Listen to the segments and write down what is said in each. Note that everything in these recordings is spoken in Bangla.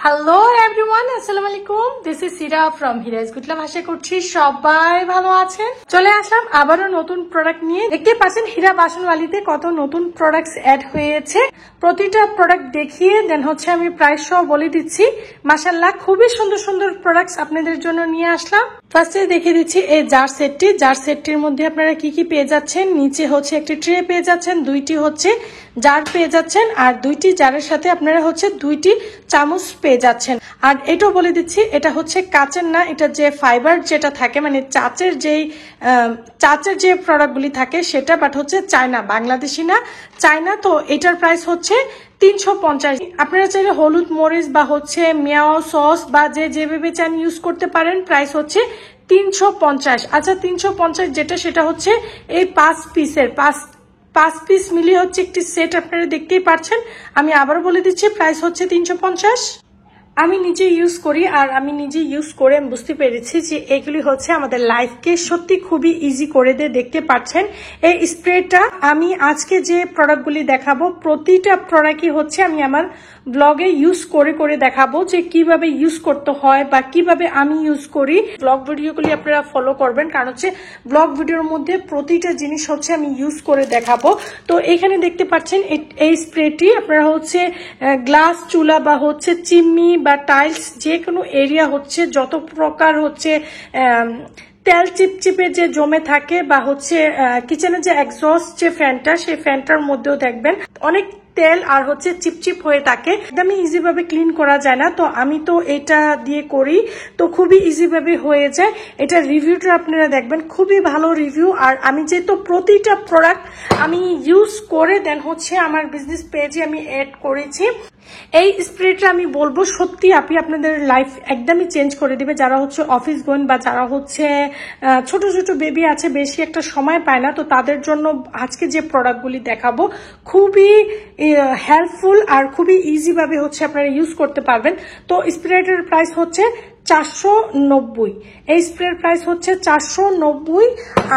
হ্যালো এভরিওয়ান, আসসালামু আলাইকুম। This is Sira from হিরাজ গুডলাভ। আশা করছি সবাই ভালো আছেন। চলে আসলাম আবারও নতুন প্রোডাক্ট নিয়ে। দেখতে পাচ্ছেন হীরা বাসনওয়ালিতে কত নতুন প্রোডাক্টস অ্যাড হয়েছে। প্রতিটা প্রোডাক্ট দেখিয়ে দেন আমি প্রাইস সহ বলে দিচ্ছি। মাশাআল্লাহ খুবই সুন্দর সুন্দর প্রোডাক্টস আপনাদের জন্য নিয়ে আসলাম। ফার্স্টে দেখিয়ে দিচ্ছি এই জার সেটটি। জার সেটটির মধ্যে আপনারা কি কি পেয়ে যাচ্ছেন। নিচে একটি ট্রে পেয়ে যাচ্ছেন, দুইটি জার পেয়ে যাচ্ছেন, আর দুইটি জারের সাথে আপনারা দুইটি চামচ পেয়ে যাচ্ছেন। আর এটাও বলে দিচ্ছি, এটা কাচের না, এটা যে ফাইবার যেটা থাকে মানে চাচের যে প্রোডাক্টগুলি থাকে সেটা, বাট চায়না, বাংলাদেশি না, চায়না। তো এটার প্রাইস 350। আপনারা চাইলে হলুদ মরিচ বা মিয়াও সস বা যেভাবে চান ইউজ করতে পারেন। প্রাইস 350। আচ্ছা 350 যেটা সেটা এই 5 পিসের 5 পিস মিলিয়ে একটি সেট। আপনারা দেখতেই পাচ্ছেন। আমি আবারও বলে দিচ্ছি, প্রাইস 350। আমি নিজে ইউজ করি, আর আমি নিজে ইউজ করে আমি বুঝতে পেরেছি যে এগুলি আমাদের লাইফকে সত্যি খুবই ইজি করে দেয়। দেখতে পাচ্ছেন এই স্প্রেটা। আমি আজকে যে প্রোডাক্টগুলি দেখাবো প্রতিটা প্রোডাক্টই আমি আমার ব্লগে ইউজ করে দেখাবো যে কিভাবে ইউজ করতে হয় বা কিভাবে আমি ইউজ করি। ব্লগ ভিডিওগুলি আপনারা ফলো করবেন, কারণ ব্লগ ভিডিওর মধ্যে প্রতিটা জিনিস আমি ইউজ করে দেখাবো। তো এখানে দেখতে পাচ্ছেন এই স্প্রেটি আপনারা গ্লাস চুলা বা চিমনি বা টাইলস যে কোনো এরিয়া যত প্রকার তেল চিপচিপে যে জমে থাকে বা কিচেনে যে এক্সস্ট যে ফ্যানটা, সেই ফ্যানটার মধ্যেও দেখবেন অনেক তেল আর চিপচিপ হয়ে থাকে, একদমই ইজি ভাবে ক্লিন করা যায় না। তো আমি তো এটা দিয়ে করি, তো খুবই ইজি ভাবে হয়ে যায়। এটা রিভিউটা আপনারা দেখবেন, খুবই ভালো রিভিউ। আর আমি যেহেতু প্রতিটা প্রোডাক্ট আমি ইউজ করে দেন আমার বিজনেস পেজে আমি এড করেছি। এই স্প্রেটা আমি বলবো সত্যি আপনাদের লাইফ একদমই চেঞ্জ করে দিবে। যারা অফিস গোয়েন বা যারা ছোট ছোট বেবি আছে, বেশি একটা সময় পায় না, তো তাদের জন্য আজকে যে প্রোডাক্টগুলি দেখাবো খুবই হেল্পফুল আর খুবই ইজি ভাবে আপনারা ইউজ করতে পারবেন। তো স্প্রেটার প্রাইস 490। এই স্প্রের প্রাইস 490।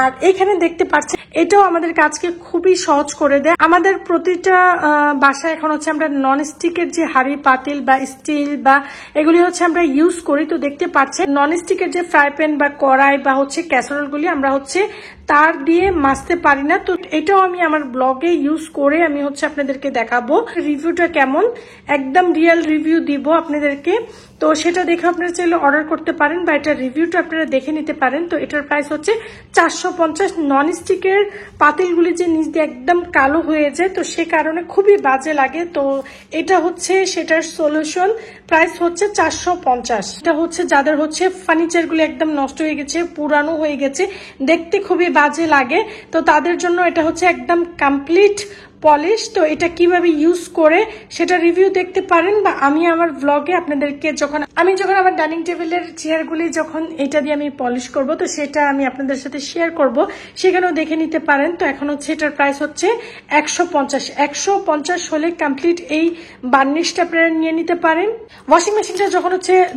আর এখানে দেখতে পাচ্ছেন এটাও আমাদের কাজকে খুবই সহজ করে দেয়। আমাদের প্রতিটা বাসায় এখন আমরা নন স্টিকের যে হাঁড়ি পাতিল বা স্টিল বা এগুলি আমরা ইউজ করি। তো দেখতে পাচ্ছেন নন স্টিকের যে ফ্রাই প্যান বা কড়াই বা ক্যাসারোলগুলি আমরা তার দিয়ে মাজতে পারি না। তো এটাও আমি আমার ব্লগে ইউজ করে আমি আপনাদেরকে দেখাবো রিভিউটা কেমন, একদম রিয়েল রিভিউ দিব আপনাদেরকে। তো সেটা দেখে আপনারা চাইলে অর্ডার করতে পারেন বা এটা রিভিউটা আপনারা দেখে নিতে পারেন। তো এটার প্রাইস 450। নন স্টিকের পাতিলগুলি যে নিচ দিয়ে একদম কালো হয়ে যায়, তো সে কারণে খুবই বাজে লাগে। তো এটা সেটার সলিউশন। প্রাইস 450। এটা যাদের ফার্নিচারগুলি একদম নষ্ট হয়ে গেছে, পুরানো হয়ে গেছে, দেখতে খুবই বাজে লাগে, তো তাদের জন্য এটা একদম কমপ্লিট পলিশ। তো এটা কিভাবে ইউজ করে সেটা রিভিউ দেখতে পারেন, বা আমি আমার ব্লগে আপনাদেরকে যখন আমার ডাইনিং টেবিলের চেয়ারগুলি যখন এটা দিয়ে আমি পলিশ করব, তো সেটা আমি আপনাদের সাথে শেয়ার করব, সেখানেও দেখে নিতে পারেন। তো এখন এটার প্রাইস 150। 150 হলে কমপ্লিট এই বার্নিশটা আপনারা নিয়ে নিতে পারেন। ওয়াশিং মেশিনটা যখন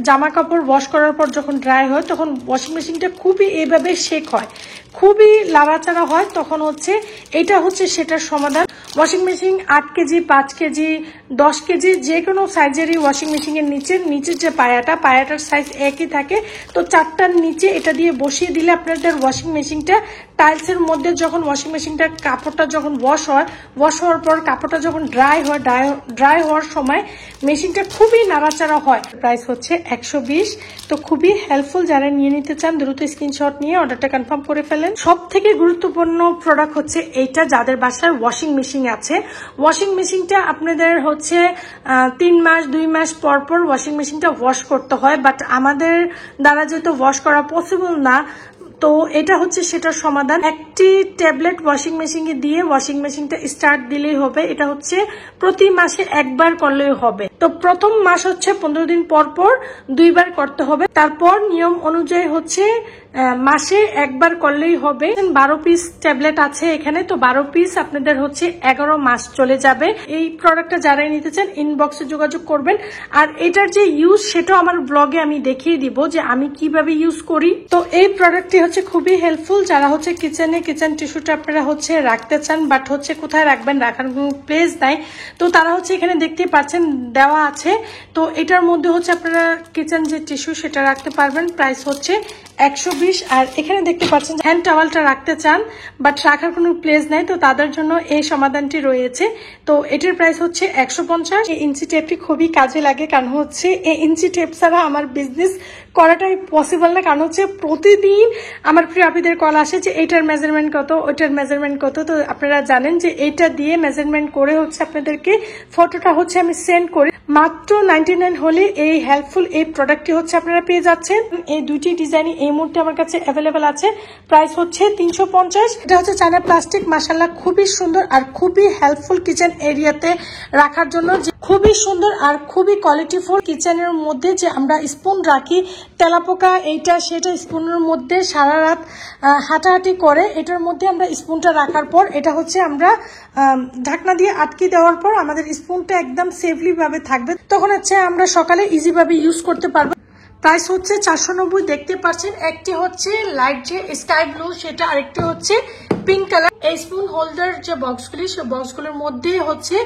জামা কাপড় ওয়াশ করার পর যখন ড্রাই হয়, তখন ওয়াশিং মেশিনটা খুবই এইভাবে শেক হয়, খুবই লাড়াচাড়া হয়, তখন এটা সেটার সমাধান। Washing machine 8 KG, 5 KG, 10 KG যে কোনো সাইজেরই ওয়াশিং মেশিনের নিচের যে পায়াটার সাইজ একই থাকে। তো 4টার নিচে এটা দিয়ে বসিয়ে দিলে আপনাদের ওয়াশিং মেশিনটা টাইলসের মধ্যে যখন ওয়াশিং মেশিনটার কাপড়টা যখন ওয়াশ হওয়ার পর কাপড়টা যখন ড্রাই হওয়ার সময় মেশিনটা খুবই নাড়াচাড়া হয়। প্রাইস 120। তো খুবই হেল্পফুল। যারা নিয়ে নিতে চান দ্রুত স্ক্রিনশট নিয়ে অর্ডারটা কনফার্ম করে ফেলেন। সব থেকে গুরুত্বপূর্ণ প্রোডাক্ট এইটা, যাদের বাসায় ওয়াশিং মেশিন আছে। ওয়াশিং মেশিনটা আপনাদের 3 মাস 2 মাস পর ওয়াশিং মেশিনটা ওয়াশ করতে হয়, বাট আমাদের দ্বারা যেহেতু ওয়াশ করা পসিবল না, তো এটা সেটার সমাধান। একটি ট্যাবলেট ওয়াশিং মেশিনে দিয়ে ওয়াশিং মেশিনটা স্টার্ট দিলেই হবে। এটা প্রতি মাসে একবার করলেই হবে। তো প্রথম মাস 15 দিন পর 2বার করতে হবে। তারপর নিয়ম অনুযায়ী মাসে একবার করলেই হবে। 12 পিস ট্যাবলেট আছে এখানে, তো 12 পিস আপনাদের 11 মাস চলে যাবে। এই প্রোডাক্টটা যারাই নিতে চান ইনবক্সে যোগাযোগ করবেন। আর এটার যে ইউজ সেটাও আমার ব্লগে আমি দেখিয়ে দিব যে আমি কিভাবে ইউজ করি। তো এই প্রোডাক্টটি হচ্ছে খুবই হেল্পফুল যারা হচ্ছে কিচেন টিস্যুটা আপনারা হচ্ছে রাখতে চান, বাট হচ্ছে কোথায় রাখবেন, রাখার কোনো প্লেস নাই। তো তারা হচ্ছে এখানে দেখতে পাচ্ছেন দেওয়া আছে। তো এটার মধ্যে হচ্ছে আপনারা কিচেন যে টিস্যু সেটা রাখতে পারবেন। প্রাইস হচ্ছে 120। আর এখানে দেখতে পাচ্ছেন হ্যান্ড টাওয়ালটা রাখতে চান বাট রাখার কোনো প্লেস নাই, তো তাদের জন্য এই সমাধানটি রয়েছে। তো এটার প্রাইস হচ্ছে 150। এই ইঞ্চি টেপটি খুবই কাজে লাগে, কারণ হচ্ছে এই ইঞ্চি টেপ ছাড়া আমার বিজনেস করাটাই পসিবল না। কারণ হচ্ছে প্রতিদিন আমার প্রিয় আপীদের কল আসে যে এটার মেজারমেন্ট কত, ওইটার মেজারমেন্ট কত। তো আপনারা জানেন যে এটা দিয়ে মেজারমেন্ট করে হচ্ছে আপনাদেরকে ফটোটা হচ্ছে আমি সেন্ড করি। মাত্র 99 হলে এই হেল্পফুল এই প্রোডাক্টটি হচ্ছে আপনারা পেয়ে যাচ্ছেন। এই দুটি ডিজাইনই এই মুহূর্তে আমার কাছে অ্যাভেলেবেল আছে। প্রাইস হচ্ছে 350। এটা হচ্ছে চায়না প্লাস্টিক, মাশাআল্লাহ খুবই সুন্দর আর খুবই হেল্পফুল কিচেন এরিয়াতে রাখার জন্য। খুবই সুন্দর আর খুবই কোয়ালিটিফুল। কিচেনের মধ্যে যে আমরা স্পুন রাখি, তেলাপোকা এইটা সেটা স্পুনের মধ্যে সারা রাত হাঁটাহাঁটি করে, এটার মধ্যে আমরা স্পুনটা রাখার পর এটা হচ্ছে আমরা ঢাকনা দিয়ে আটকে দেওয়ার পর আমাদের স্পুনটা একদম সেফলি ভাবে থাকবে, তখন হচ্ছে আমরা সকালে ইজি ভাবে ইউজ করতে পারবো। প্রাইস হচ্ছে 490। দেখতে পাচ্ছেন একটি হচ্ছে লাইট যে স্কাই ব্লু সেটা, আরেকটি হচ্ছে পিঙ্ক কালার। এই স্পুন হোল্ডার যে বক্সগুলি, সেই বক্সগুলোর মধ্যে হচ্ছে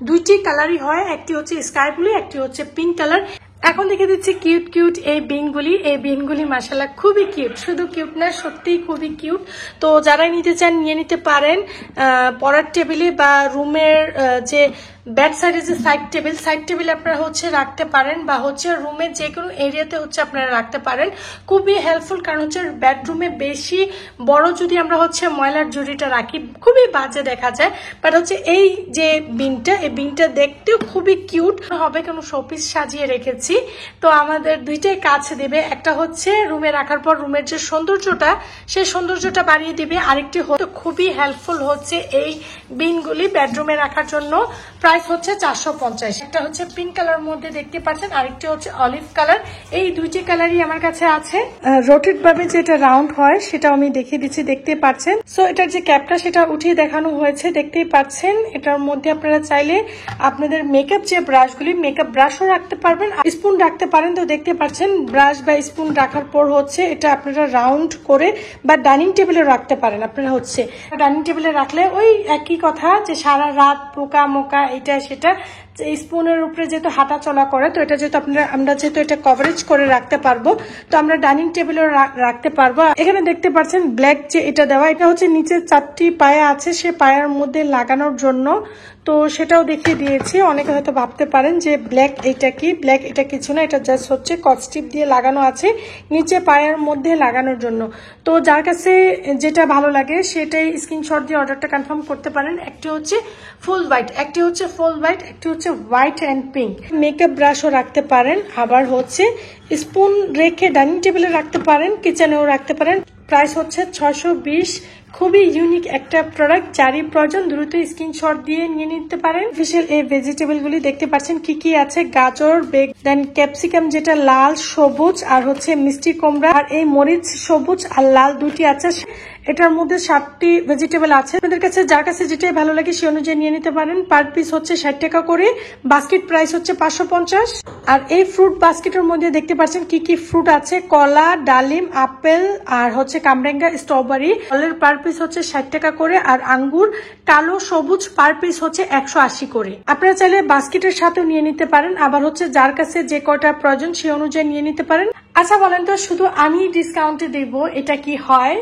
দুইটি কালারই হয়, একটি হচ্ছে স্কাই ব্লু, একটি হচ্ছে পিঙ্ক কালার। এখন দেখে দিচ্ছি কিউট এই বিনগুলি। এই বিনগুলি মাশাআল্লাহ খুবই কিউট, শুধু কিউট না সত্যিই খুবই কিউট। তো যারাই নিতে চান নিয়ে নিতে পারেন। পড়ার টেবিলে বা রুমের যে ব্যাড সাইডে যে সাইড টেবিল আপনারা হচ্ছে রাখতে পারেন, বা হচ্ছে রুমের যে কোনো এরিয়াতে হচ্ছে আপনারা রাখতে পারেন। খুবই হেল্পফুল, কারণ হচ্ছে বেডরুমে বেশি বড় যদি আমরা হচ্ছে ময়লার ঝুড়িটা রাখি খুবই বাজে দেখা যায়। বাট হচ্ছে এই যে বিনটা, এই বিনটা দেখতেও খুবই কিউট হবে, কোনো শোপিস সাজিয়ে রেখেছি। তো আমাদের দুইটাই কাজ দেবে, একটা হচ্ছে রুমে রাখার পর রুমের যে সৌন্দর্যটা সেই সৌন্দর্যটা বাড়িয়ে দিবে, আরেকটি হচ্ছে খুবই হেল্পফুল হচ্ছে এই বিনগুলি বেডরুমে রাখার জন্য। প্রাইস হচ্ছে 450। একটা হচ্ছে পিঙ্ক কালার মধ্যে দেখতে পাচ্ছেন, আরেকটি হচ্ছে অলিভ কালার। এই দুইটি কালারই আমার কাছে আছে। রোটেট ভাবে যেটা রাউন্ড হয় সেটা আমি দেখিয়ে দিচ্ছি, দেখতে পাচ্ছেন। সো এটার যে ক্যাপটা সেটা উঠিয়ে দেখানো হয়েছে, দেখতেই পাচ্ছেন। এটার মধ্যে আপনারা চাইলে আপনাদের মেকআপ যে ব্রাশগুলি, মেকআপ ব্রাশও রাখতে পারবেন, স্পুন রাখতে পারেন। তো দেখতে পাচ্ছেন ব্রাশ বা স্পুন রাখার পর হচ্ছে এটা আপনারা রাউন্ড করে বা ডাইনিং টেবিলে রাখতে পারেন। আপনারা হচ্ছে ডাইনিং টেবিলে রাখলে ওই একই কথা যে সারা রাত পোকা মোকা এটা সেটা স্পুনের উপরে যেহেতু হাঁটা চলা করে, তো এটা যেহেতু আমরা যেহেতু এটা কভারেজ করে রাখতে পারবো, তো আমরা ডাইনিং টেবিলে রাখতে পারবো। এখানে দেখতে পাচ্ছেন ব্ল্যাক যে এটা দেওয়া, এটা হচ্ছে নিচে 4টি পায়া আছে, সে পায়ার মধ্যে লাগানোর জন্য। তো সেটাও দেখিয়ে দিয়েছি। অনেকে হয়তো ভাবতে পারেন যে ব্ল্যাক এটা কি, ব্ল্যাক এটা কিছু না, এটা জাস্ট হচ্ছে কস্টিপ দিয়ে লাগানো আছে নিচে পায়ের মধ্যে লাগানোর জন্য। তো যার কাছে যেটা ভালো লাগে সেটাই স্ক্রিনশট দিয়ে অর্ডারটা কনফার্ম করতে পারেন। একটি হচ্ছে ফুল হোয়াইট, একটি হচ্ছে ফুল হোয়াইট, একটি হচ্ছে হোয়াইট অ্যান্ড পিঙ্ক। মেকআপ ব্রাশও রাখতে পারেন, আবার হচ্ছে স্পুন রেখে ডাইনিং টেবিলে রাখতে পারেন, কিচেনেও রাখতে পারেন। প্রাইস হচ্ছে 620। খুবই ইউনিক একটা প্রোডাক্ট, যারই প্রয়োজন দ্রুত স্ক্রিনশট দিয়ে নিয়ে নিতে পারেন। স্পেশাল এই ভেজিটেবল গুলি দেখতে পাচ্ছেন কি কি আছে, গাজর, দেন ক্যাপসিকাম যেটা লাল সবুজ, আর হচ্ছে মিষ্টি কুমড়া, আর এই মরিচ সবুজ আর লাল দুটি আছে। এটার মধ্যে 7টি ভেজিটেবল আছে। আপনাদের কাছে যার কাছে যেটাই ভালো লাগে সে অনুযায়ী নিয়ে নিতে পারেন। পার পিস হচ্ছে 60 টাকা করে, বাস্কেট প্রাইস হচ্ছে 550। আর এই ফ্রুট বাস্কেটের মধ্যে দেখতে পাচ্ছেন কি কি ফ্রুট আছে, কলা, ডালিম, আপেল, আর হচ্ছে কামরাঙ্গা, স্ট্রবেরি। ফলের পার পিস হচ্ছে 60 টাকা করে, আর আঙ্গুর কালো সবুজ পার পিস হচ্ছে 180 করে। আপনারা চাইলে বাস্কেটের সাথেও নিয়ে নিতে পারেন, আবার হচ্ছে যার কাছে যে কয়টা প্রয়োজন সে অনুযায়ী নিয়ে নিতে পারেন। আচ্ছা বলেন তো, শুধু আমি ডিসকাউন্টে দেব এটা কি হয়?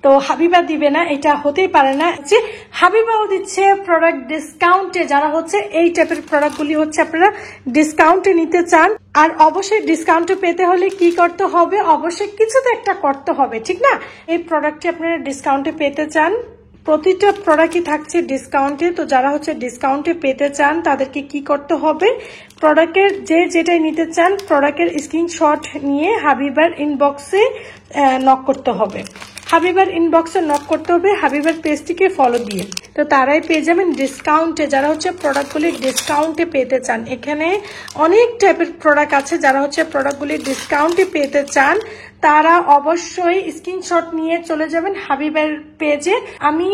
তো হাবিবা দিবে না, এটা হতেই পারে না যে হাবিবাও দিচ্ছে প্রোডাক্ট ডিসকাউন্টে। যারা হচ্ছে এই টাইপের প্রোডাক্টগুলি হচ্ছে আপনারা ডিসকাউন্টে নিতে চান, আর অবশ্যই ডিসকাউন্টে পেতে হলে কি করতে হবে, অবশ্যই কিছু তো একটা করতে হবে, ঠিক না? এই প্রোডাক্টটি আপনারা ডিসকাউন্টে পেতে চান, প্রতিটা প্রোডাক্টই থাকছে ডিসকাউন্টে। তো যারা হচ্ছে ডিসকাউন্টে পেতে চান তাদেরকে কি করতে হবে, প্রোডাক্টের যেটাই নিতে চান প্রোডাক্টের স্ক্রিনশট নিয়ে হাবিবার ইনবক্সে নক করতে হবে। হাবিবার ইনবক্সে নক করতে হবে, হাবিবার পেজটিকে ফলো দিয়ে। তো তারাই পেয়ে যাবেন ডিসকাউন্টে, যারা হচ্ছে প্রোডাক্টগুলি ডিসকাউন্টে পেতে চান। এখানে অনেক টাইপের প্রোডাক্ট আছে, যারা হচ্ছে প্রোডাক্টগুলি ডিসকাউন্টে পেতে চান তারা অবশ্যই স্ক্রিনশট নিয়ে চলে যাবেন হাবিবার পেজে। আমি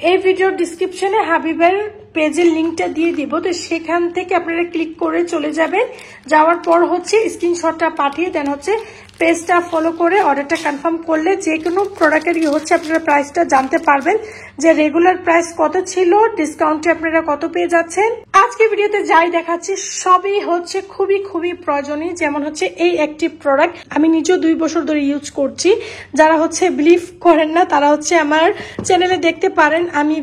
এই ভিডিওর ডিসক্রিপশনে হাবিবার পেজের লিঙ্কটা দিয়ে দিব, তো সেখান থেকে আপনারা ক্লিক করে চলে যাবেন। যাওয়ার পর হচ্ছে স্ক্রিনশটটা পাঠিয়ে দেন হচ্ছে পেজটা ফলো করে অর্ডারটা কনফার্ম করলে যে কোনো প্রোডাক্টেরই হচ্ছে আপনারা প্রাইসটা জানতে পারবেন যে রেগুলার প্রাইস কত ছিল, ডিসকাউন্টে আপনারা কত পেয়ে যাচ্ছেন। আজকে ভিডিওতে যাই দেখাচ্ছি সবই হচ্ছে খুবই খুবই প্রয়োজনীয়। যেমন হচ্ছে এই একটি প্রোডাক্ট আমি নিজেও 2 বছর ধরে ইউজ করছি। যারা হচ্ছে বিলিভ করেন না তারা হচ্ছে আমার চ্যানেলে দেখতে পারেন, আমি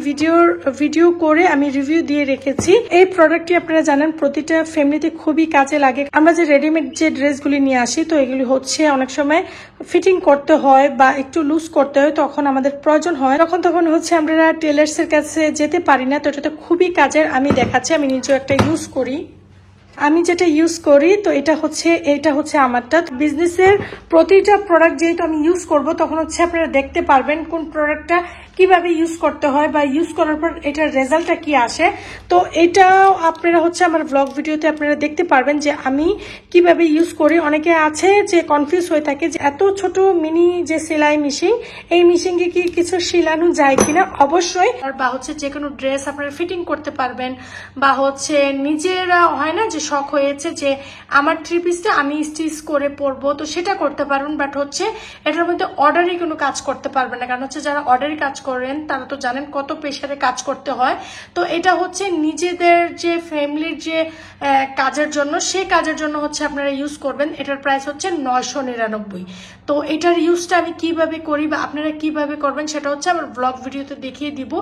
ভিডিও করে আমি রিভিউ দিয়ে রেখেছি। এই প্রোডাক্টটি আপনারা জানেন প্রতিটা ফ্যামিলিতে খুবই কাজে লাগে। আমরা যে রেডিমেড যে ড্রেসগুলি নিয়ে আসি তো এগুলি হচ্ছে অনেক সময় ফিটিং করতে হয় বা একটু লুজ করতে হয়, তখন আমাদের প্রয়োজন হয়, তখন হচ্ছে আমরা টেলার্স এর কাছে যেতে পারি না। তো এটা তো খুবই কাজের, আমি দেখাচ্ছি, আমি নিজেও একটা ইউজ করি। আমি যেটা ইউজ করি তো এটা হচ্ছে আমারটা। বিজনেসের প্রতিটা প্রোডাক্ট যেহেতু আমি ইউজ করব তখন হচ্ছে আপনারা দেখতে পারবেন কোন প্রোডাক্টটা কিভাবে ইউজ করতে হয় বা ইউজ করার পর এটার রেজাল্টটা কি আসে। তো এটাও আপনারা হচ্ছে আমার ব্লগ ভিডিওতে আপনারা দেখতে পারবেন যে আমি কিভাবে ইউজ করি। অনেকে আছে যে কনফিউজ হয়ে থাকে যে এত ছোট মিনি যে সেলাই মেশিন, এই মেশিনে কি কিছু সিলানো যায় কিনা। অবশ্যই, বা হচ্ছে যে কোনো ড্রেস আপনারা ফিটিং করতে পারবেন, বা হচ্ছে নিজেরা হয় না যে শখ হয়েছে যে আমার 3 পিসটা আমি স্টিচ করে পরবো, তো সেটা করতে পারবেন। বাট হচ্ছে এটার মধ্যে অর্ডারই কোনো কাজ করতে পারবেন না, কারণ হচ্ছে যারা অর্ডারই কাজ করেন তারা তো জানেন কত প্রেশারে কাজ করতে হয়। তো এটা হচ্ছে নিজেদের যে ফ্যামিলির যে কাজের জন্য, সেই কাজের জন্য হচ্ছে আপনারা ইউজ করবেন। এটার প্রাইস হচ্ছে 999। তো এটার ইউজটা আমি কিভাবে করি বা আপনারা কিভাবে করবেন সেটা হচ্ছে আমার ব্লগ ভিডিওতে দেখিয়ে দিব,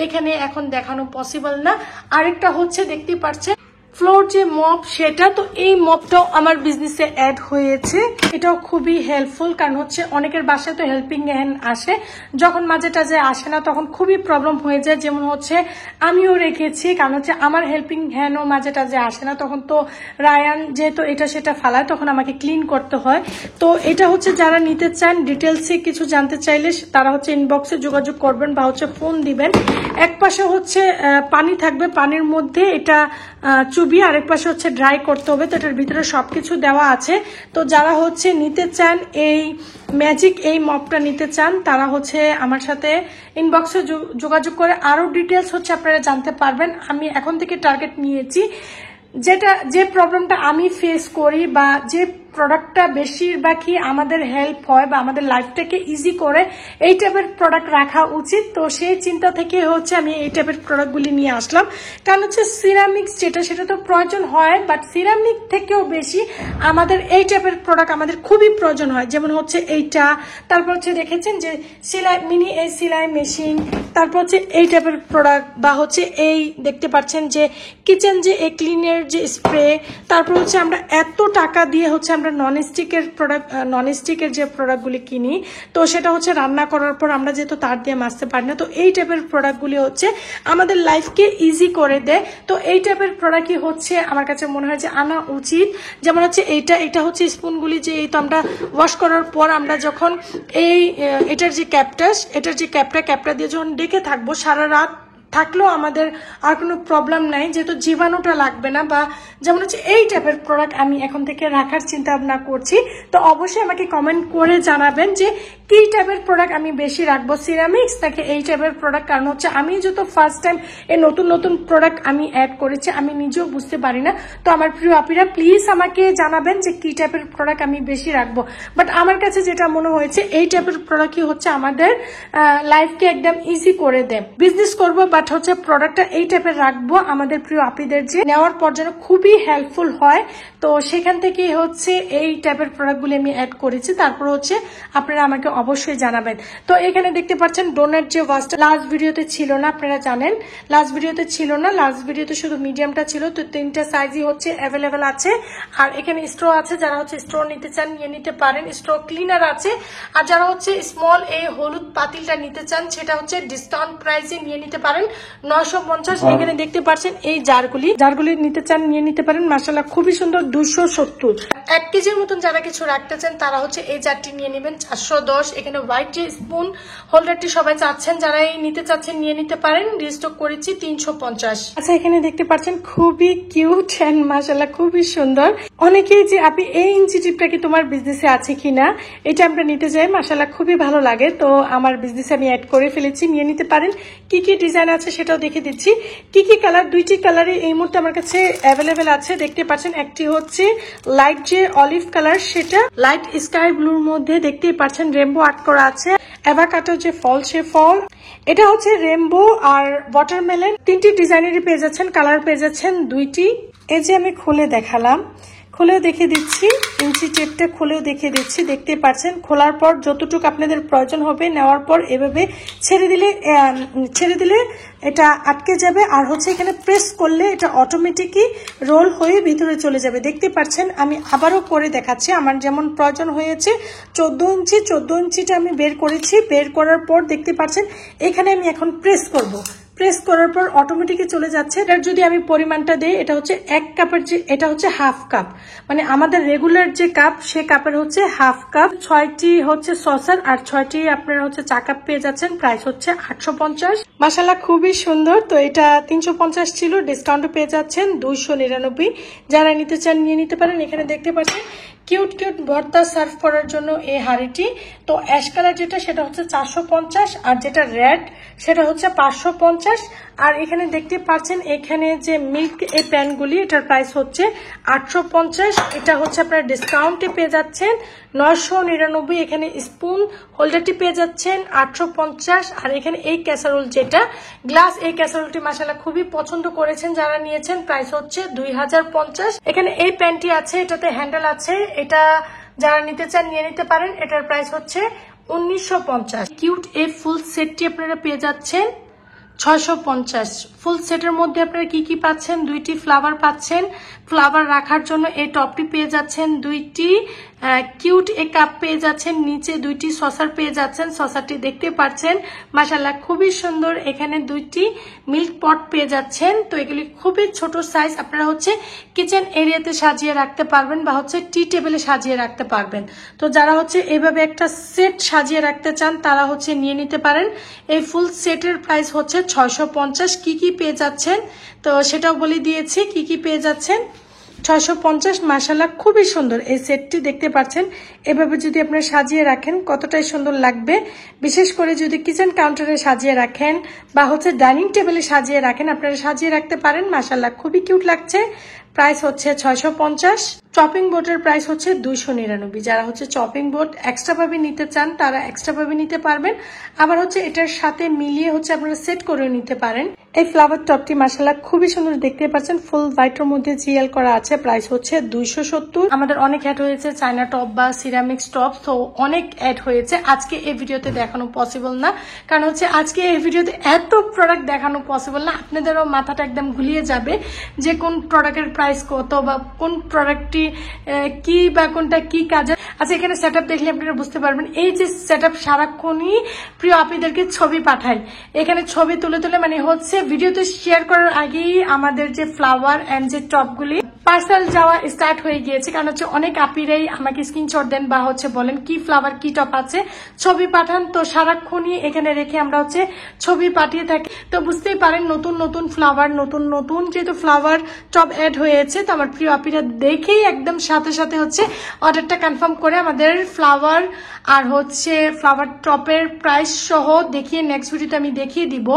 এখানে এখন দেখানো পসিবল না। আরেকটা হচ্ছে দেখতেই পাচ্ছেন ফ্লোর যে মপ, সেটা তো এই মপটাও আমার বিজনেসে অ্যাড হয়েছে। এটাও খুবই হেল্পফুল, কারণ হচ্ছে অনেকের বাসায় তো হেল্পিং হ্যান্ড আসে, যখন মাঝে টাঝে আসে না তখন খুবই প্রবলেম হয়ে যায়। যেমন হচ্ছে আমিও রেখেছি, কারণ হচ্ছে আমার হেল্পিং হ্যান্ডও মাঝে টাঝে আসে না, তখন তো রায়ান যেহেতু এটা সেটা ফালায় তখন আমাকে ক্লিন করতে হয়। তো এটা হচ্ছে যারা নিতে চান, ডিটেলসে কিছু জানতে চাইলে তারা হচ্ছে ইনবক্সে যোগাযোগ করবেন বা হচ্ছে ফোন দিবেন। এক পাশে হচ্ছে পানি থাকবে, পানির মধ্যে এটা চুবি, আরেক পাশে হচ্ছে ড্রাই করতে হবে। তো এটার ভিতরে সবকিছু দেওয়া আছে। তো যারা হচ্ছে নিতে চান এই ম্যাজিক এই মপটা নিতে চান তারা হচ্ছে আমার সাথে ইনবক্সে যোগাযোগ করে আরো ডিটেলস হচ্ছে আপনারা জানতে পারবেন। আমি এখন থেকে টার্গেট নিয়েছি যে প্রবলেমটা আমি ফেস করি বা যে প্রোডাক্টটা বেশিরভাগই আমাদের হেল্প হয় বা আমাদের লাইফটাকে ইজি করে, এই টাইপের প্রোডাক্ট রাখা উচিত। তো সেই চিন্তা থেকে হচ্ছে আমি এই টাইপের প্রোডাক্টগুলি নিয়ে আসলাম। কারণ হচ্ছে সিরামিক্স সেটা তো প্রয়োজন হয়, বাট সিরামিক থেকেও বেশি আমাদের এই টাইপের প্রোডাক্ট আমাদের খুবই প্রয়োজন হয়। যেমন হচ্ছে এইটা, তারপর হচ্ছে দেখেছেন যে সেলাই মিনি এই সেলাই মেশিন, তারপর হচ্ছে এই টাইপের প্রোডাক্ট, বা হচ্ছে এই দেখতে পাচ্ছেন যে কিচেন যে এই ক্লিনের যে স্প্রে, তারপর হচ্ছে আমরা এত টাকা দিয়ে হচ্ছে আমরা ননস্টিকের যে প্রোডাক্টগুলি কিনি, তো সেটা হচ্ছে রান্না করার পর আমরা যেহেতু তার দিয়ে মাজতে পারি না, তো এই টাইপের প্রোডাক্টগুলি হচ্ছে আমাদের লাইফকে ইজি করে দেয়। তো এই টাইপের প্রোডাক্টই হচ্ছে আমার কাছে মনে হয় যে আনা উচিত। যেমন হচ্ছে এটা হচ্ছে স্পুনগুলি, যে এই তো আমরা ওয়াশ করার পর আমরা যখন এটার যে ক্যাপটা দিয়ে যখন ডেকে থাকবো সারা রাত থাকলেও আমাদের আর কোনো প্রবলেম নাই, যেহেতু জীবাণুটা লাগবে না। বা যেমন হচ্ছে এই টাইপের প্রোডাক্ট আমি এখন থেকে রাখার চিন্তা ভাবনা করছি। তো অবশ্যই আমাকে কমেন্ট করে জানাবেন যে কি টাইপের প্রোডাক্ট আমি বেশি রাখবো, সিরামিক্স নাকি এই টাইপের প্রোডাক্ট। কারণ হচ্ছে আমি যত ফার্স্ট টাইম এই নতুন প্রোডাক্ট আমি অ্যাড করেছি, আমি নিজেও বুঝতে পারি না। তো আমার প্রিয় আপিরা প্লিজ আমাকে জানাবেন যে কি টাইপের প্রোডাক্ট আমি বেশি রাখবো। বাট আমার কাছে যেটা মনে হয়েছে এই টাইপের প্রোডাক্টই হচ্ছে আমাদের লাইফকে একদম ইজি করে দেয়। বিজনেস করবো বাট হচ্ছে প্রোডাক্টটা এই টাইপের রাখবো আমাদের প্রিয় আপিদের যে নেওয়ার পর যেন খুবই হেল্পফুল হয়। তো সেখান থেকে হচ্ছে এই টাইপের প্রোডাক্টগুলি আমি অ্যাড করেছি। তারপর হচ্ছে আপনারা আমাকে অবশ্যই জানাবেন। তো এখানে দেখতে পাচ্ছেন ডোনাট যে ওয়াশটা লাস্ট ভিডিওতে ছিল না, আপনারা জানেন লাস্ট ভিডিওতে শুধু মিডিয়ামটা ছিল। তো 3টা সাইজই হচ্ছে অ্যাভেলেবেল আছে। আর এখানে স্ট্র আছে, যারা হচ্ছে স্ট্র নিতে চান নিয়ে নিতে পারেন। স্ট্র ক্লিনার আছে। আর যারা হচ্ছে স্মল এই হলুদ পাতিলটা নিতে চান সেটা হচ্ছে ডিসকাউন্ট প্রাইসে নিয়ে নিতে পারেন 950। এখানে দেখতে পাচ্ছেন এই জারগুলি নিতে চান নিয়ে নিতে পারেন। মাশাআল্লাহ খুবই সুন্দর, 270। 1 কেজির মতন যারা কিছু রাখতে চান তারা হচ্ছে এই জারটি নিয়ে নেবেন 410। এখানে হোয়াইট যে স্পুন হোল্ডারটি সবাই চাচ্ছেন, যারা এই নিতে চাচ্ছেন নিয়ে নিতে পারেন। রিস্টক করেছি 350। আচ্ছা, এখানে দেখতে পাচ্ছেন খুবই কিউট এন্ড মাশাআল্লাহ খুবই সুন্দর। অনেকেই যে আপনি এই ইঞ্চি টিপটা কি তোমার বিজনেসে আছে কিনা, এটা আমরা নিতে যাই, মাশাআল্লাহ খুবই ভালো লাগে। তো আমার বিজনেসে আমি অ্যাড করে ফেলেছি, নিয়ে নিতে পারেন। কি কি ডিজাইন আছে সেটাও দেখে দিচ্ছি। কি কি কালার, দুইটি কালারে এই মুহূর্তে আমার কাছে অ্যাভেলেবেল আছে, দেখতে পাচ্ছেন। একটি হচ্ছে লাইট যে অলিভ কালার, সেটা লাইট স্কাই ব্লুর মধ্যে দেখতেই পাচ্ছেন রেনবো আর্ট করা আছে। অ্যাভাকাডো যে ফল, সে ফল। এটা হচ্ছে রেনবো আর ওয়াটারমেলন, তিনটি ডিজাইনেরই পেয়ে যাচ্ছেন, কালার পেয়ে যাচ্ছেন দুইটি। এই যে আমি খুলে দেখালাম, খুলেও দেখিয়ে দিচ্ছি, ইঞ্চি টেপটা খুলেও দেখিয়ে দিচ্ছি। দেখতে পাচ্ছেন খোলার পর যতটুকু আপনাদের প্রয়োজন হবে নেওয়ার পর এভাবে ছেড়ে দিলে এটা আটকে যাবে। আর হচ্ছে এখানে প্রেস করলে এটা অটোমেটিকই রোল হয়ে ভিতরে চলে যাবে। দেখতে পাচ্ছেন, আমি আবারও করে দেখাচ্ছি। আমার যেমন প্রয়োজন হয়েছে 14 ইঞ্চিটা আমি বের করেছি। বের করার পর দেখতে পাচ্ছেন এখানে আমি এখন প্রেস করব। প্রেস করার পর অটোমেটিকলি চলে যাচ্ছে। এটার যদি আমি পরিমাণটা দেই, এটা হচ্ছে 1 কাপের যে, এটা হচ্ছে হাফ কাপ, মানে আমাদের রেগুলার যে কাপ সে কাপের হচ্ছে হাফ কাপ। 6টি হচ্ছে সসার আর 6টি আপনারা হচ্ছে চা কাপ পেয়ে যাচ্ছেন। প্রাইস হচ্ছে 850। মাশাআল্লাহ খুবই সুন্দর। তো এটা 350 ছিল, ডিসকাউন্টে পেয়ে যাচ্ছেন 299। যারা নিতে চান নিয়ে নিতে পারেন। এখানে দেখতে পাচ্ছেন কিউট কিউট ভর্তা সার্ভ করার জন্য এই হাঁড়িটি। তো অ্যাশ কালার যেটা সেটা হচ্ছে 450, আর যেটা রেড সেটা হচ্ছে 550। আর এখানে দেখতে পাচ্ছেন এখানে যে মিল্ক এই প্যানগুলি, এটার প্রাইস হচ্ছে 850। এটা হচ্ছে আপনারা ডিসকাউন্টে পেয়ে যাচ্ছেন 999। এখানে স্পুন হোল্ডারটি পেয়ে যাচ্ছেন 850। আর এখানে এই ক্যাসারোল যেটা গ্লাস, এই ক্যাসারোলটি মাশাআল্লাহ খুবই পছন্দ করেছেন যারা নিয়েছেন, প্রাইস হচ্ছে 2050। এখানে এই প্যানটি আছে, এটাতে হ্যান্ডেল আছে, এটা যারা নিতে চান নিয়ে নিতে পারেন। এটার প্রাইস হচ্ছে 1950। কিউট এই ফুল সেটটি আপনারা পেয়ে যাচ্ছেন 650। ফুল সেটের মধ্যে আপনারা কি কি পাচ্ছেন, দুইটি ফ্লাওয়ার পাচ্ছেন, ফ্লাওয়ার রাখার জন্য এই টপটি পেয়ে যাচ্ছেন, দুইটি কিউট এই কাপ পেয়ে যাচ্ছেন, নিচে দুইটি সসার পেয়ে যাচ্ছেন। সসারটি দেখতে পাচ্ছেন মাশাআল্লাহ খুবই সুন্দর। এখানে দুইটি মিল্ক পট পেয়ে যাচ্ছেন। তো এগুলি খুবই ছোট সাইজ, আপনারা হচ্ছে কিচেন এরিয়াতে সাজিয়ে রাখতে পারবেন বা হচ্ছে টি টেবিলে সাজিয়ে রাখতে পারবেন। তো যারা হচ্ছে এইভাবে একটা সেট সাজিয়ে রাখতে চান তারা হচ্ছে নিয়ে নিতে পারেন। এই ফুল সেটের প্রাইস হচ্ছে 650। কি কি পেয়ে যাচ্ছেন তো সেটাও বলে দিয়েছি, কি কি পেয়ে যাচ্ছেন। 650। মাশাআল্লাহ খুবই সুন্দর এই সেটটি, দেখতে পাচ্ছেন। এভাবে যদি আপনারা সাজিয়ে রাখেন কতটাই সুন্দর লাগবে। বিশেষ করে যদি কিচেন কাউন্টারে সাজিয়ে রাখেন বা হচ্ছে ডাইনিং টেবিলে সাজিয়ে রাখেন, আপনারা সাজিয়ে রাখতে পারেন। মাশাআল্লাহ খুবই কিউট লাগছে। প্রাইস হচ্ছে 650। চপিং বোর্ডের প্রাইস হচ্ছে 299। যারা হচ্ছে চপিং বোর্ড এক্সট্রা ভাবে নিতে চান তারা এক্সট্রা ভাবে নিতে পারবেন। আবার হচ্ছে এটার সাথে মিলিয়ে হচ্ছে আপনারা সেট করে নিতে পারেন। এই ফ্লাওয়ার টপটি মাশাআল্লাহ খুবই সুন্দর, দেখতে পাচ্ছেন ফুল হোয়াইটের মধ্যে জিএল করা আছে। প্রাইস হচ্ছে 270। আমাদের অনেক অ্যাড হয়েছে চায়না টপ বা সিরামিক্স টপ, তো অনেক অ্যাড হয়েছে। আজকে এই ভিডিওতে দেখানো পসিবল না, কারণ হচ্ছে আজকে এই ভিডিওতে এত প্রোডাক্ট দেখানো পসিবল না। আপনাদেরও মাথাটা একদম ঘুরিয়ে যাবে যে কোন প্রোডাক্টের প্রাইস কত বা কোন প্রোডাক্টটি কি বা কোনটা কি কাজে। আচ্ছা, এখানে সেটআপ দেখলে আপনারা বুঝতে পারবেন। এই যে সেটআপ সারাক্ষণই প্রিয় আপনিদেরকে ছবি পাঠাই, এখানে ছবি তুলে তুলে মানে হচ্ছে ভিডিওতে শেয়ার করার আগেই আমাদের যে ফ্লাওয়ার এন্ড যে টপগুলি পার্সেল যাওয়া স্টার্ট হয়ে গিয়েছে। কারণ হচ্ছে অনেক আপিরাই আমাকে স্ক্রিনশট দেন বা হচ্ছে বলেন কি ফ্লাওয়ার কি টপ আছে, ছবি পাঠান। তো সারাক্ষণই এখানে রেখে আমরা হচ্ছে ছবি পাঠিয়ে থাকি। তো বুঝতেই পারেন নতুন নতুন ফ্লাওয়ার, নতুন নতুন যেহেতু ফ্লাওয়ার টপ অ্যাড হয়েছে, তো আমার প্রিয় আপিরা দেখেই একদম সাথে সাথে হচ্ছে অর্ডারটা কনফার্ম করে আমাদের ফ্লাওয়ার আর হচ্ছে ফ্লাওয়ার টপের প্রাইস সহ দেখিয়ে নেক্সট ভিডিওতে আমি দেখিয়ে দিব।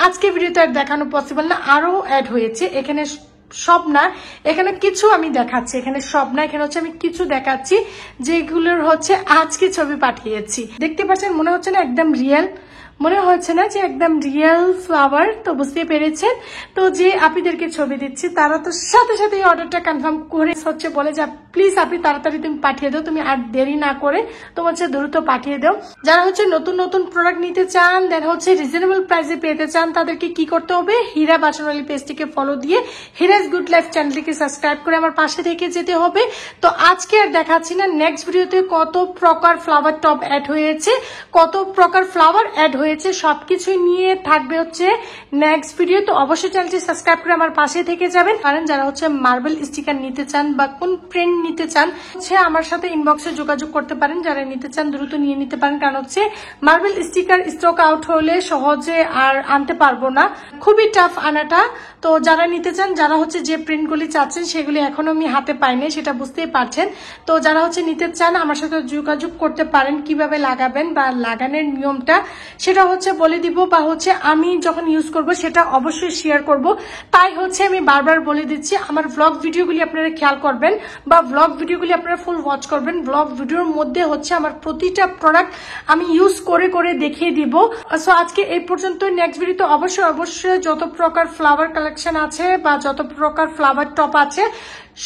আজকে ভিডিওতে আর দেখানো পসিবল না, আরো অ্যাড হয়েছে। এখানে সব না, এখানে কিছু আমি দেখাচ্ছি, এখানে সব না, এখানে হচ্ছে আমি কিছু দেখাচ্ছি যেগুলোর হচ্ছে আজকে ছবি পাঠিয়েছি। দেখতে পাচ্ছেন মনে হচ্ছে না একদম রিয়েল, মনে হচ্ছে না যে একদম রিয়েল ফ্লাওয়ার। তো বুঝতে পেরেছেন। তো যে আপিদেরকে ছবি দিচ্ছি তারা তো সাথে সাথে অর্ডারটা কনফার্ম করে হচ্ছে বলে যে প্লিজ আপনি তাড়াতাড়ি তুমি পাঠিয়ে দাও, তুমি আর দেরি না করে তোমার হচ্ছে দ্রুত পাঠিয়ে দাও। যারা হচ্ছে নতুন নতুন প্রোডাক্ট নিতে চান, দেন হচ্ছে রিজনেবল প্রাইসে পেতে চান, তাদেরকে কি করতে হবে, হীরা বাসনওয়ালি পেজটিকে ফলো দিয়ে হিরাজ গুড লাইফ চ্যানেলটিকে সাবস্ক্রাইব করে আমার পাশে থেকে যেতে হবে। তো আজকে আর দেখাচ্ছি না, নেক্সট ভিডিওতে কত প্রকার ফ্লাওয়ার টপ অ্যাড হয়েছে, কত প্রকার ফ্লাওয়ার অ্যাড হয়েছে সবকিছু নিয়ে থাকবে হচ্ছে নেক্সট ভিডিও। তো অবশ্যই চ্যানেলটি সাবস্ক্রাইব করে আমার পাশে থেকে যাবেন। কারণ যারা হচ্ছে মার্বেল স্টিকার নিতে চান বা কোন প্রিন্ট নিতে চান হচ্ছে আমার সাথে ইনবক্সে যোগাযোগ করতে পারেন। যারা নিতে চান দ্রুত নিয়ে নিতে পারেন, কারণ হচ্ছে মার্বেল স্টিকার স্টক আউট হলে সহজে আর আনতে পারবো না, খুবই টাফ আনাটা। তো যারা নিতে চান, যারা হচ্ছে যে প্রিন্টগুলি চাচ্ছেন সেগুলি এখনো আমি হাতে পাইনি, সেটা বুঝতেই পারছেন। তো যারা হচ্ছে নিতে চান আমার সাথে যোগাযোগ করতে পারেন, কিভাবে লাগাবেন বা লাগানোর নিয়মটা সেটা হচ্ছে বলে দিব, বা হচ্ছে আমি যখন ইউজ করব সেটা অবশ্যই শেয়ার করব। তাই হচ্ছে আমি বারবার বলে দিচ্ছি, আমার ব্লগ ভিডিওগুলি আপনারা খেয়াল করবেন বা ব্লগ ভিডিওগুলি আপনারা ফুল ওয়াচ করবেন। ব্লগ ভিডিওর মধ্যে হচ্ছে আমার প্রতিটা প্রোডাক্ট আমি ইউজ করে করে দেখিয়ে দিব। সো আজকে এই পর্যন্ত। নেক্সট ভিডিওতে অবশ্যই যত প্রকার ফ্লাওয়ার কালেকশন আছে বা যত প্রকার ফ্লাওয়ার টপ আছে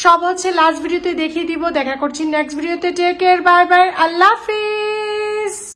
সব হচ্ছে লাস্ট ভিডিওতে দেখিয়ে দিব। দেখা করছি নেক্সট ভিডিওতে। টেক কেয়ার, বাই বাই, আল্লাহ হাফেজ।